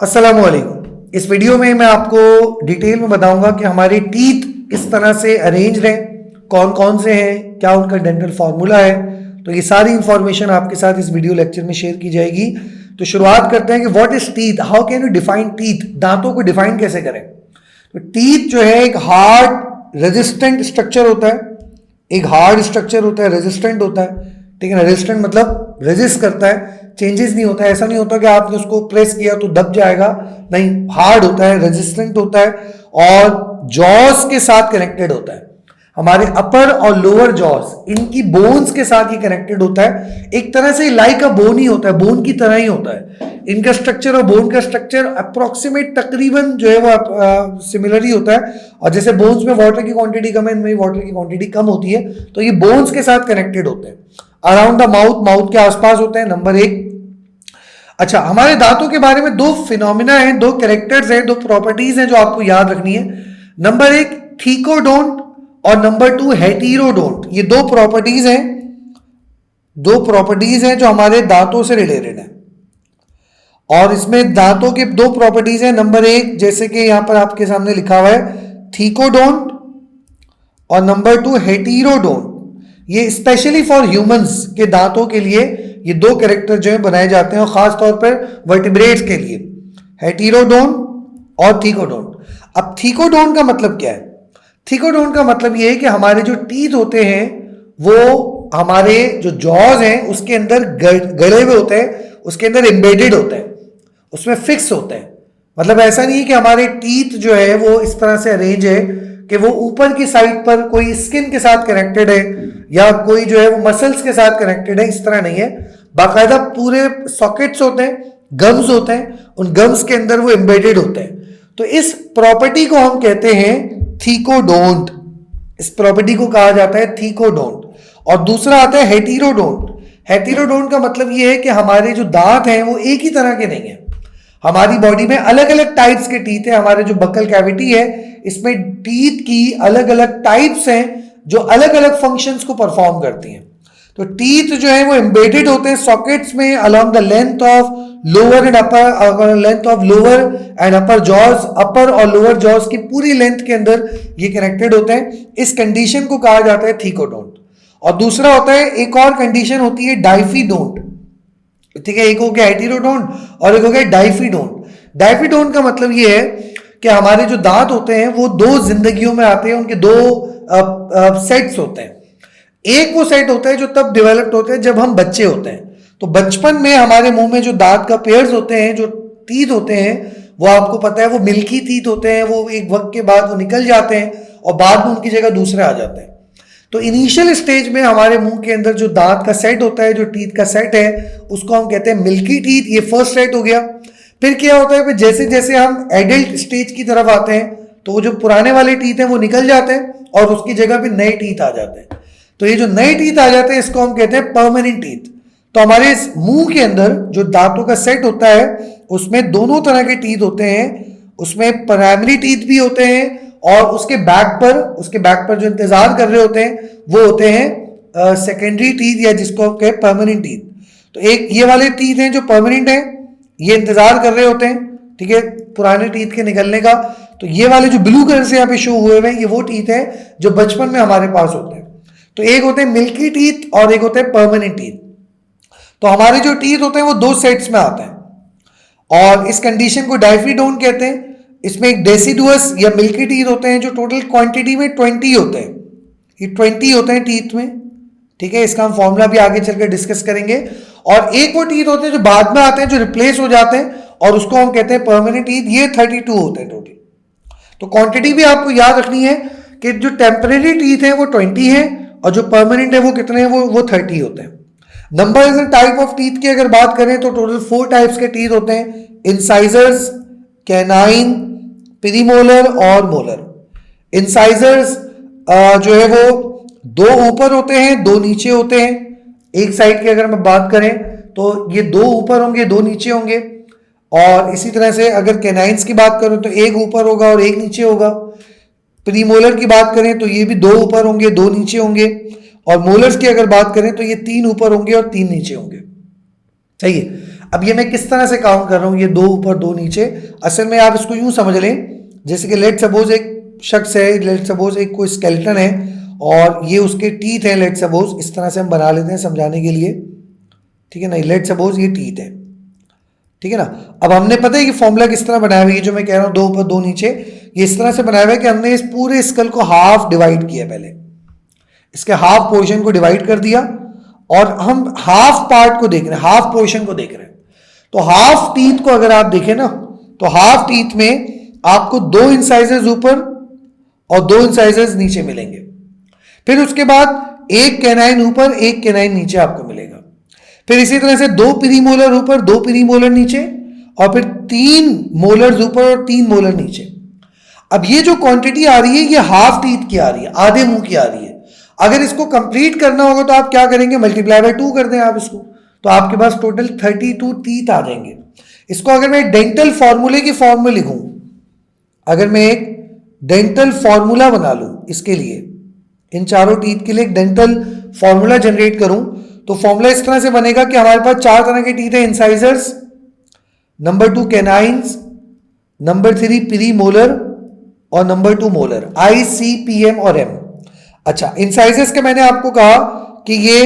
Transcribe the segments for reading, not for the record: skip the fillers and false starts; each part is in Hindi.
अस्सलाम वालेकुम। इस वीडियो में मैं आपको डिटेल में बताऊंगा कि हमारे टीथ किस तरह से अरेंज हैं, कौन कौन से हैं, क्या उनका डेंटल फार्मूला है। तो ये सारी इंफॉर्मेशन आपके साथ इस वीडियो लेक्चर में शेयर की जाएगी। तो शुरुआत करते हैं कि what is teeth, how can you define teeth. दांतों को डिफाइन कैसे करें। तो टीथ जो है एक हार्ड रेजिस्टेंट स्ट्रक्चर होता है, एक हार्ड स्ट्रक्चर होता है, रेजिस्टेंट होता है। ठीक है ना, रेजिस्टेंट मतलब रेजिस्ट करता है, चेंजेस नहीं होता है। ऐसा नहीं होता कि आपने उसको प्रेस किया तो दब जाएगा, नहीं, हार्ड होता है, रेजिस्टेंट होता है और जॉस के साथ कनेक्टेड होता है। हमारे अपर और लोअर जॉस इनकी बोन्स के साथ ये कनेक्टेड होता है। एक तरह से लाइक अ बोन ही होता है, बोन की तरह ही होता है। इनका स्ट्रक्चर और बोन का स्ट्रक्चर अप्रोक्सीमेट तकरीबन जो है वो सिमिलर ही होता है। और जैसे बोन्स में वाटर की क्वांटिटी कम है, इनमें वाटर की क्वांटिटी कम होती है, तो ये बोन्स के साथ कनेक्टेड होते हैं। अराउंड द माउथ, माउथ के आसपास होते हैं, नंबर एक। अच्छा, हमारे दांतों के बारे में दो फिनोमिना हैं, दो कैरेक्टर्स हैं, दो प्रॉपर्टीज हैं जो आपको याद रखनी है। नंबर एक थीकोडोंट और नंबर टू हेटेरोडोंट। ये दो प्रॉपर्टीज हैं, दो प्रॉपर्टीज हैं जो हमारे दांतों से रिलेटेड है। और इसमें दांतों के दो प्रॉपर्टीज हैं। नंबर एक, जैसे कि यहां पर आपके सामने लिखा हुआ है थीकोडोंट, और नंबर टू हेटेरोडोंट। ये स्पेशली फॉर ह्यूमंस के दांतों के लिए ये दो कैरेक्टर जो है बनाए जाते हैं, और खास तौर पर वर्टिब्रेट्स के लिए, हेटेरोडोंट और थीकोडोंट। अब थीकोडोंट का मतलब क्या है? थीकोडोंट का मतलब ये है कि हमारे जो टीथ होते हैं वो हमारे जो जॉज हैं उसके अंदर गड़े हुए होते हैं, उसके अंदर एम्बेडेड होते हैं, उसमें फिक्स होते हैं। मतलब ऐसा नहीं है कि हमारे टीथ जो है वो इस तरह से अरेंज है कि वो ऊपर की साइड पर कोई स्किन के साथ कनेक्टेड है या कोई जो है वो मसल्स के साथ कनेक्टेड है, इस तरह नहीं है। बाकायदा पूरे सॉकेट्स होते हैं, गम्स होते हैं, उन गम्स के अंदर वो एम्बेडेड होते हैं। तो इस प्रॉपर्टी को हम कहते हैं थीकोडोंट। इस प्रॉपर्टी को कहा जाता है थीकोडोंट। और दूसरा आता है हेटेरोडोंट। हेटेरोडोंट का मतलब ये है कि हमारे जो दांत हैं वो एक ही तरह के नहीं है। हमारी बॉडी में अलग अलग टाइप्स के टीथ है। हमारे जो बकल कैविटी है इसमें टीथ की अलग अलग टाइप्स हैं जो अलग अलग फंक्शंस को परफॉर्म करती हैं। तो टीथ जो है वो एम्बेडेड होते हैं सॉकेट्स में along the length of lower and upper, length of lower and upper jaws. Upper और लोअर जॉज की पूरी लेंथ के अंदर ये कनेक्टेड होते हैं। इस कंडीशन को कहा जाता है थीकोडोंट। और दूसरा होता है, एक और कंडीशन होती है डाइफीडोंट। ठीक है, एक हो गया हेटेरोडोंट और एक हो गया डाइफीडोंट। डाइफीडोंट का मतलब ये है कि हमारे जो दांत होते हैं वो दो जिंदगियों में आते हैं, उनके दो सेट्स होते हैं। एक वो सेट होता है जो तब डेवलप्ड होते हैं जब हम बच्चे होते हैं। तो बचपन में हमारे मुंह में जो दांत का पेयर्स होते हैं, जो टीथ होते हैं, वो आपको पता है वो मिल्की टीथ होते हैं। वो एक वक्त के बाद वो निकल जाते हैं और बाद में उनकी जगह दूसरे आ जाते हैं। तो इनिशियल स्टेज में हमारे मुंह के अंदर जो दांत का सेट होता है, जो टीथ का सेट है, उसको हम कहते हैं मिल्की टीथ। ये फर्स्ट सेट हो गया। फिर क्या होता है, जैसे जैसे हम एडल्ट स्टेज की तरफ आते हैं तो वो जो पुराने वाले टीथ हैं वो निकल जाते हैं और उसकी जगह पे नए टीथ आ जाते हैं। तो ये जो नए टीथ आ जाते हैं इसको हम कहते हैं परमानेंट टीथ। तो हमारे इस मुंह के अंदर जो दांतों का सेट होता है उसमें दोनों तरह के टीथ होते हैं। उसमें प्राइमरी टीथ भी होते हैं और उसके बैक पर जो इंतजार कर रहे होते हैं वो होते हैं सेकेंडरी टीथ, या जिसको हम कहते हैं परमानेंट टीथ। तो एक ये वाले टीथ हैं जो परमानेंट हैं, ये इंतजार कर रहे होते हैं, ठीक है, पुराने टीथ के निकलने का। तो ये वाले जो ब्लू कलर से यहाँ पे शो हुए हैं ये वो टीथ है जो बचपन में हमारे पास होते हैं। तो एक होते हैं मिल्की टीथ और एक होते हैं परमानेंट टीथ। तो हमारे जो टीथ होते हैं वो दो सेट्स में आते हैं और इस कंडीशन को डाइफीडोंट कहते हैं। इसमें एक डेसिडुअस या मिल्की टीथ होते हैं जो टोटल क्वांटिटी में 20 होते हैं। ये 20 होते हैं टीथ में, ठीक है। इसका हम फॉर्मूला भी आगे चलकर डिस्कस करेंगे। और एक वो टीथ होते हैं जो बाद में आते हैं, जो रिप्लेस हो जाते हैं, और उसको हम कहते हैं परमानेंट टीथ। ये 32 होते हैं टोटल। तो क्वांटिटी भी आपको याद रखनी है कि जो टेम्परेरी टीथ है वो 20 है और जो परमानेंट है वो कितने हैं, वो 30 होते हैं। Numbers and type of teeth की अगर बात करें तो टोटल 4 टाइप्स के टीथ होते हैं, इंसाइजर्स, कैनाइन, प्रीमोलर और मोलर। इंसाइजर्स जो है वो दो ऊपर होते हैं, दो नीचे होते हैं। एक साइड की अगर मैं बात करें तो ये दो ऊपर होंगे, दो नीचे होंगे। और इसी तरह से अगर कैनाइन्स की बात करूं तो एक ऊपर होगा और एक नीचे होगा। प्रीमोलर की बात करें तो ये भी दो ऊपर होंगे, दो नीचे होंगे। और मोलर्स की अगर बात करें तो ये 3 ऊपर होंगे और 3 नीचे होंगे। सही है। अब ये मैं किस तरह से काउंट कर रहा हूँ, ये 2 ऊपर 2 नीचे, असल में आप इसको यूं समझ लें जैसे कि लेट सपोज एक शख्स है, लेट सपोज एक कोई स्केलेटन है और ये उसके टीथ है, लेट सपोज इस तरह से हम बना लेते हैं समझाने के लिए, ठीक है ना। लेट सपोज ये टीथ है, ठीक है ना। अब हमने पता है कि फॉर्मूला किस तरह बनाया हुआ है, ये जो मैं कह रहा हूँ 2 ऊपर 2 नीचे, ये इस तरह से बनाया हुआ है कि हमने इस पूरे स्कल को हाफ डिवाइड किया, पहले इसके हाफ पोर्शन को डिवाइड कर दिया और हम हाफ पार्ट को देख रहे हैं, हाफ पोर्शन को देख रहे हैं। तो हाफ टीथ को अगर आप देखें ना, तो हाफ टीथ में आपको 2 इंसाइजर्स ऊपर और 2 इंसाइजर्स नीचे मिलेंगे। फिर उसके बाद एक कैनाइन ऊपर एक कैनाइन नीचे आपको मिलेगा। फिर इसी तरह से 2 प्रीमोलर ऊपर 2 प्रीमोलर नीचे और फिर 3 मोलर्स ऊपर और 3 मोलर नीचे। अब ये जो क्वांटिटी आ रही है ये हाफ टीथ की आ रही है, आधे मुंह की आ रही है। अगर इसको कंप्लीट करना होगा तो आप क्या करेंगे, मल्टीप्लाई बाय 2 कर दें आप इसको, तो आपके पास टोटल 32 टीथ आ जाएंगे। इसको अगर मैं डेंटल फॉर्मूले की फॉर्म में लिखूं, अगर मैं एक डेंटल फॉर्मूला बना लूं इसके लिए, इन चारों टीथ के लिए एक डेंटल फॉर्मूला जनरेट करूं, तो फॉर्मूला इस तरह से बनेगा कि हमारे पास 4 तरह के टीथ है, incisors, number 2 canines, number 3 premolar और नंबर 2 मोलर, ICPM और M। अच्छा, इंसाइजर्स के मैंने आपको कहा कि ये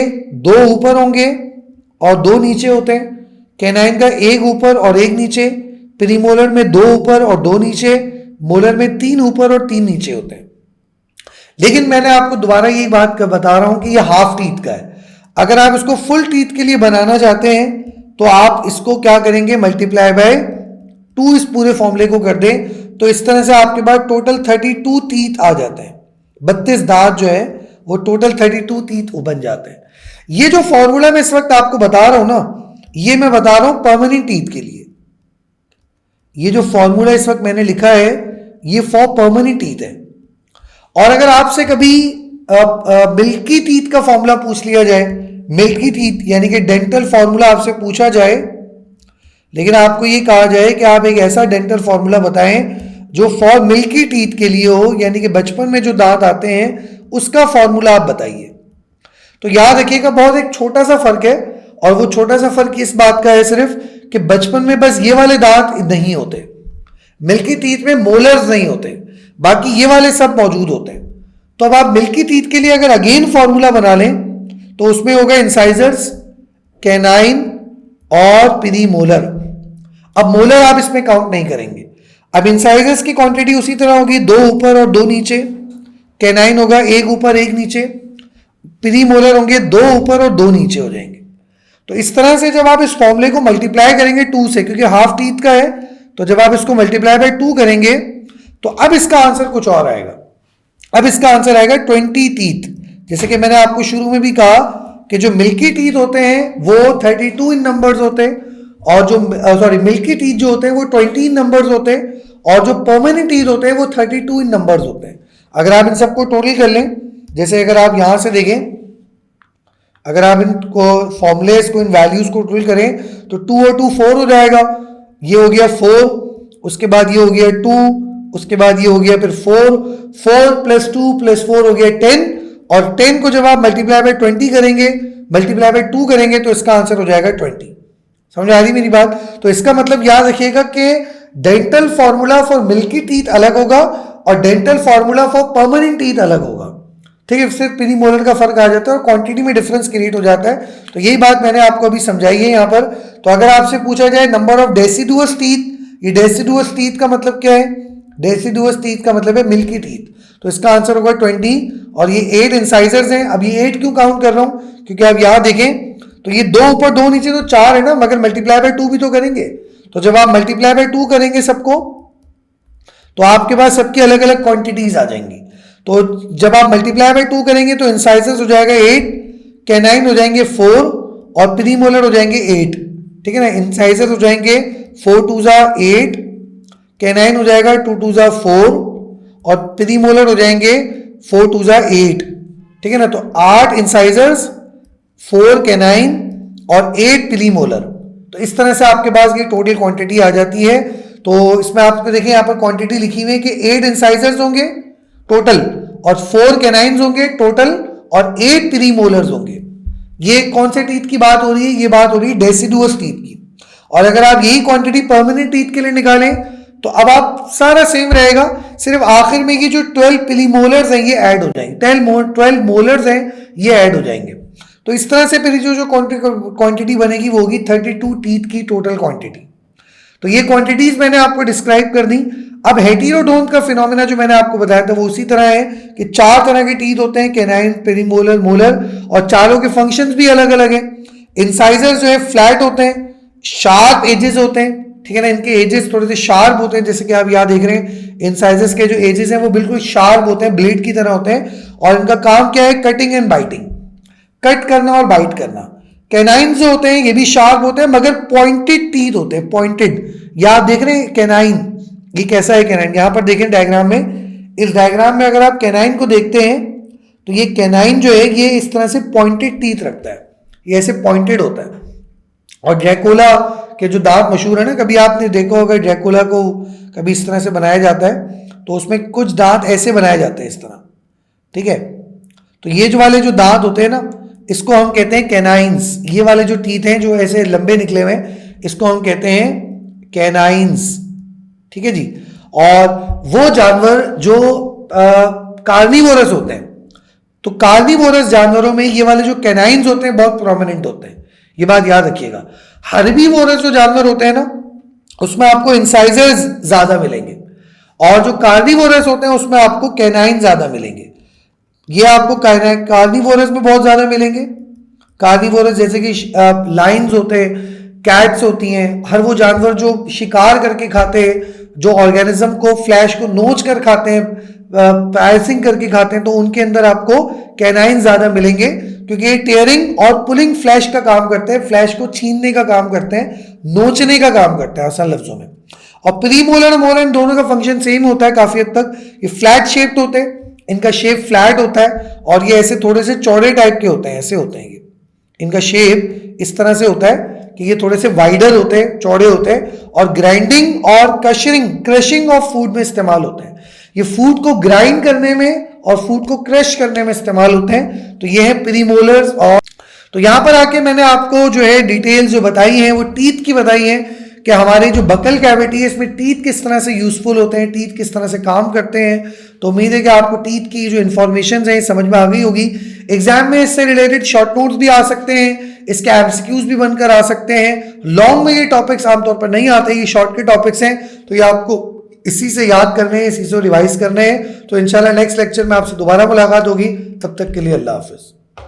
2 ऊपर होंगे और 2 नीचे होते हैं, कैनाइन का 1 ऊपर और 1 नीचे, प्रीमोलर में 2 ऊपर और 2 नीचे, मोलर में 3 ऊपर और 3 नीचे होते हैं। लेकिन मैंने आपको दोबारा यही बात बता रहा हूं कि ये हाफ टीथ का है। अगर आप इसको फुल टीथ के लिए बनाना चाहते हैं तो आप इसको क्या करेंगे, मल्टीप्लाई बाय 2 इस पूरे फॉर्मूले को कर दें, तो इस तरह से आपके पास टोटल 32 टीथ आ जाते हैं। 32 दांत जो है वो टोटल 32 टीथ बन जाते हैं। ये जो फॉर्मूला मैं इस वक्त आपको बता रहा हूं ना, ये मैं बता रहा हूं परमानेंट टीथ के लिए। ये जो फॉर्मूला इस वक्त मैंने लिखा है ये फॉर परमानेंट टीथ है। और अगर आपसे कभी मिल्की टीथ का फॉर्मूला पूछ लिया जाए, मिल्की टीथ यानी कि डेंटल फॉर्मूला आपसे पूछा जाए, लेकिन आपको ये कहा जाए कि आप एक ऐसा डेंटल फॉर्मूला बताएं जो फॉर मिल्की टीथ के लिए हो, यानी कि बचपन में जो दांत आते हैं उसका फॉर्मूला आप बताइए, तो याद रखिएगा बहुत एक छोटा सा फर्क है। और वो छोटा सा फर्क इस बात का है सिर्फ कि बचपन में बस ये वाले दांत नहीं होते, मिल्की टीथ में मोलर्स नहीं होते, बाकी ये वाले सब मौजूद होते हैं। तो अब आप मिल्की टीथ के लिए अगर अगेन फॉर्मूला बना लें तो उसमें होगा इंसाइजर्स, कैनाइन और प्री मोलर। अब मोलर आप इसमें काउंट नहीं करेंगे। अब इंसाइजर्स की क्वांटिटी उसी तरह होगी, 2 ऊपर और 2 नीचे, कैनाइन होगा 1 ऊपर 1 नीचे, प्री मोलर होंगे 2 ऊपर और 2 नीचे हो जाएंगे। तो इस तरह से जब आप इस फॉर्मूले को मल्टीप्लाई करेंगे 2 से, क्योंकि हाफ टीथ का है, तो जब आप इसको मल्टीप्लाई बाय 2 करेंगे तो अब इसका आंसर कुछ और आएगा। अब इसका आंसर आएगा 20 टीथ। जैसे कि मैंने आपको शुरू में भी कहा कि जो मिल्की टीथ होते हैं वो 32 इन नंबर्स होते हैं, और जो मिल्की टीथ जो होते हैं वो 20 इन नंबर्स होते हैं, और जो परमानेंट टीथ होते हैं वो 32 इन नंबर्स होते हैं। अगर आप इन सबको टोटल कर लें, जैसे अगर आप यहां से देखें, अगर आप इनको फॉर्मुलेस को, इन वैल्यूज को टोटल करें तो 2 और 2 4 हो जाएगा, ये हो गया 4, उसके बाद ये हो गया 2, उसके बाद ये हो गया फिर 4, 4 + 2 + 4 हो गया 10, और 10 को जब आप मल्टीप्लाई बाय 20 करेंगे, मल्टीप्लाई बाय 2 करेंगे तो इसका आंसर हो जाएगा 20। समझ आ रही मेरी बात? तो इसका मतलब याद रखिएगा कि dental formula for milky teeth अलग होगा और dental formula for permanent teeth अलग होगा। ठीक है, सिर्फ प्री मोलर का फर्क आ जाता है और क्वांटिटी में डिफरेंस क्रिएट हो जाता है। तो यही बात मैंने आपको अभी समझाई है यहाँ पर। तो अगर आपसे पूछा जाए नंबर ऑफ डेसिडुअस टीथ, ये डेसिडुअस टीथ का मतलब क्या है? डेसिडुअस टीथ का मतलब है मिल्की टीथ, तो इसका आंसर होगा 20। और ये 8 इंसाइजर्स हैं। अब ये 8 क्यों काउंट कर रहा हूं? क्योंकि आप यहां देखें तो ये 2 ऊपर 2 नीचे तो 4 है ना, मगर मल्टीप्लाई बाय 2 भी तो करेंगे। तो जब आप मल्टीप्लाई बाय 2 करेंगे सबको, तो आपके पास सबकी अलग अलग क्वांटिटीज आ जाएंगी। तो जब आप मल्टीप्लाई बाय 2 करेंगे तो इंसाइजर्स हो जाएगा 8, कैनाइन हो जाएंगे 4 और प्री मोलर हो जाएंगे 8। ठीक है ना, इंसाइजर्स हो जाएंगे 4 2 8, कैनाइन हो जाएगा 2 2 4 और प्री मोलर हो जाएंगे 4 2 8। ठीक है ना, तो 8 इंसाइजर्स, 4 कैनाइन और 8 प्री मोलर। तो इस तरह से आपके पास ये टोटल क्वांटिटी आ जाती है। तो इसमें आपको देखिए यहाँ पर क्वांटिटी लिखी हुई है कि 8 इंसाइजर्स होंगे टोटल और 4 कैनाइन्स होंगे टोटल और 8 प्री मोलर्स होंगे। ये कौन से टीथ की बात हो रही है? ये बात हो रही है डेसिडुअस टीथ की। और अगर आप यही क्वांटिटी परमानेंट टीथ के लिए निकालें तो अब आप सारा सेम रहेगा, सिर्फ आखिर में ये जो 12 पिलीमोलर्स हैं ये ऐड हो जाएंगे, 12 मोलर्स हैं ये ऐड हो जाएंगे। तो इस तरह से फिर जो क्वांटिटी बनेगी वो होगी 32 टीथ की टोटल क्वांटिटी। तो ये क्वांटिटीज मैंने आपको डिस्क्राइब कर दी। अब हेटेरोडोंट का फिनोमेना जो मैंने आपको बताया था वो उसी तरह है कि 4 तरह के टीथ होते हैं, कैनाइन, पेरीमोलर, मोलर, और चारों के फंक्शंस भी अलग अलग हैं। इंसाइजर्स जो है फ्लैट होते हैं, शार्प एजेस होते हैं, ठीक है ना, इनके एजेस थोड़े से शार्प होते हैं, जैसे कि आप यहाँ देख रहे हैं इंसाइजर्स के जो एजेस हैं वो बिल्कुल शार्प होते हैं, ब्लेड की तरह होते हैं, और इनका काम क्या है, कटिंग एंड बाइटिंग, कट करना और बाइट करना। कैनाइन जो होते हैं ये भी शार्प होते हैं मगर पॉइंटेड टीथ होते हैं, पॉइंटेड। या आप देख रहे हैं कैनाइन, ये कैसा है कैनाइन, यहां पर देखें डायग्राम में, इस डायग्राम में अगर आप कैनाइन को देखते हैं तो ये कैनाइन जो है ये इस तरह से पॉइंटेड टीथ रखता है, ये ऐसे पॉइंटेड होता है। और ड्रैकुला के जो दांत मशहूर है ना, कभी आपने देखा होगा ड्रैकुला को कभी इस तरह से बनाया जाता है तो उसमें कुछ दांत ऐसे बनाए जाते हैं इस तरह, ठीक है। तो ये जो वाले जो दांत होते हैं ना इसको हम कहते हैं कैनाइंस। ये वाले जो टीथ हैं जो ऐसे लंबे निकले हुए हैं इसको हम कहते हैं कैनाइंस, ठीक है जी। और वो जानवर जो कार्निवोरस होते हैं, तो कार्निवोरस जानवरों में ये वाले जो कैनाइंस होते हैं बहुत प्रोमिनेंट होते हैं, ये बात याद रखिएगा। हर्बीवोरस जो जानवर होते हैं ना उसमें आपको इंसाइजर्स ज्यादा मिलेंगे, और जो कार्निवोरस होते हैं उसमें आपको कैनाइन ज्यादा मिलेंगे। ये आपको कार्निवोरस में बहुत ज्यादा मिलेंगे। कार्निवोरस जैसे कि लायंस होते हैं, कैट्स होती हैं, हर वो जानवर जो शिकार करके खाते हैं, जो ऑर्गेनिज्म को, फ्लैश को नोच कर खाते हैं, पैसिंग करके खाते हैं, तो उनके अंदर आपको कैनाइन ज्यादा मिलेंगे, क्योंकि ये टेयरिंग और पुलिंग फ्लैश का काम करते हैं, फ्लैश को छीनने का काम करते हैं, नोचने का काम करते हैं आसान लफ्जों में। और प्रीमोलर और मोलर दोनों का फंक्शन सेम होता है काफी हद तक। ये फ्लैट शेप्ड होते हैं, इनका शेप फ्लैट होता है, और ये ऐसे थोड़े से चौड़े टाइप के होते हैं, ऐसे होते हैं ये, इनका शेप इस तरह से होता है कि ये थोड़े से वाइडर होते हैं, चौड़े होते हैं, और ग्राइंडिंग और क्रशिंग ऑफ फूड में इस्तेमाल होते हैं। ये फूड को ग्राइंड करने में और फूड को क्रश करने में इस्तेमाल होते हैं। तो ये है प्रीमोलर्स। और तो यहां पर आके मैंने आपको जो है डिटेल्स जो बताई हैं वो टीथ की बताई हैं कि हमारे जो बकल कैविटी है इसमें टीथ किस तरह से यूजफुल होते हैं, टीथ किस तरह से काम करते हैं। तो उम्मीद है कि आपको टीथ की जो इन्फॉर्मेशन है समझ में आ गई होगी। एग्जाम में इससे रिलेटेड शॉर्ट नोट्स भी आ सकते हैं, इसके एमसीक्यूज भी बनकर आ सकते हैं। लॉन्ग में ये टॉपिक्स आमतौर पर नहीं आते, ये शॉर्ट के टॉपिक्स हैं, तो ये आपको इसी से याद करने हैं, इसी से रिवाइज करने हैं। तो इंशाल्लाह नेक्स्ट लेक्चर में आपसे दोबारा मुलाकात होगी, तब तक के लिए अल्लाह हाफिज।